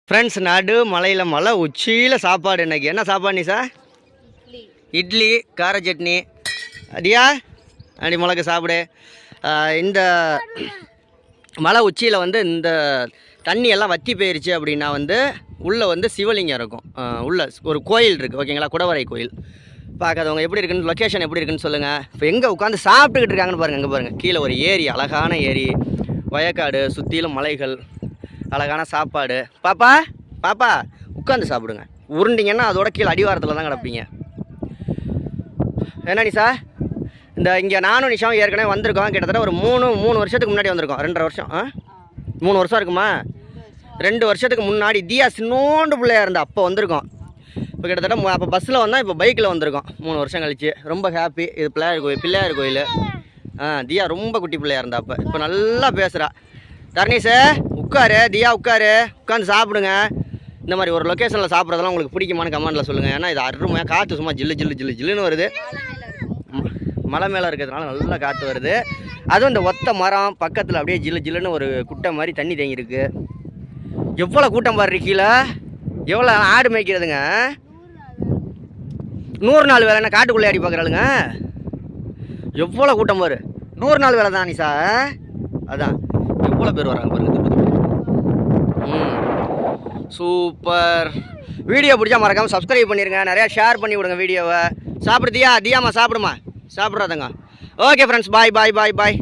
Friends, நடு மலையில் மலை உச்சியில் சாப்பாடு. இன்னைக்கு என்ன சாப்பாடு நீ சார்? இட்லி கார சட்னி. அடியா அடி மிளகு சாப்பிடு. இந்த மலை உச்சியில் வந்து இந்த தண்ணி எல்லாம் வற்றி போயிருச்சு அப்படின்னா வந்து உள்ளே வந்து சிவலிங்கம் இருக்கும். உள்ள ஒரு கோயில் இருக்குது, ஓகேங்களா? குடவரை கோயில். பார்க்காதவங்க எப்படி இருக்குன்னு, லொக்கேஷன் எப்படி இருக்குன்னு சொல்லுங்கள். இப்போ எங்கே உட்காந்து சாப்பிட்டுக்கிட்டு இருக்காங்கன்னு பாருங்கள். எங்கே பாருங்கள், கீழே ஒரு ஏரி, அழகான ஏரி, வயக்காடு, சுற்றிலும் மலைகள், அழகான சாப்பாடு. பாப்பா பாப்பா உட்காந்து சாப்பிடுங்க. உருண்டிங்கன்னா அதோட கீழே அடிவாரத்தில் தான் கிடப்பீங்க. என்ன நிஷா, இந்த இங்கே நானும் நிஷாவும் ஏற்கனவே வந்திருக்கோம். கிட்டத்தட்ட ஒரு மூணு வருஷத்துக்கு முன்னாடி வந்திருக்கோம். 2.5 வருஷம் 3 வருஷம் இருக்குமா? 2 வருஷத்துக்கு முன்னாடி தியா சின்னோண்டு பிள்ளையாக இருந்தால் அப்போ வந்திருக்கோம். இப்போ கிட்டத்தட்ட அப்போ பஸ்ஸில் வந்தால் இப்போ பைக்கில் வந்திருக்கோம் 3 வருஷம் கழிச்சு. ரொம்ப ஹாப்பி. இது பிள்ளையார் கோயில். தியா ரொம்ப குட்டி பிள்ளையாக இருந்தா. இப்போ நல்லா பேசுகிறா. தர்ணீஸு உட்காரு, தியா உட்காரு, உட்காந்து சாப்பிடுங்க. இந்த மாதிரி ஒரு லொக்கேஷனில் சாப்பிட்றதெல்லாம் உங்களுக்கு பிடிக்குமான்னு கமெண்ட்டில் சொல்லுங்கள். ஏன்னா இது அருமையாக காற்று சும்மா ஜில்லுன்னு வருது. மலை மேலே இருக்கிறதுனால நல்லா காற்று வருது. அதுவும் இந்த ஒத்த மரம் பக்கத்தில் அப்படியே ஜில்லுன்னு ஒரு குட்டை மாதிரி தண்ணி தேங்கியிருக்கு. எவ்வளோ கூட்டம் பாரு கீழே. எவ்வளோ ஆடு மேய்க்கிறதுங்க. 100 நாள் வேலை. என்ன காட்டுக்குள்ளே ஆடி பார்க்குறாளுங்க. எவ்வளோ கூட்டம் பாரு. 100 நாள் வேலை தான் நிஷா. அதான் எவ்வளோ பேர் வராங்க பாருங்க. சூப்பர். வீடியோ பிடிச்சா மறக்காமல் சப்ஸ்கிரைப் பண்ணிடுங்க. நிறையா ஷேர் பண்ணி விடுங்க வீடியோவை. சாப்பிடுதியா? தியாமா சாப்பிடுமா? சாப்பிட்றாதங்க. ஓகே ஃப்ரெண்ட்ஸ், பாய்.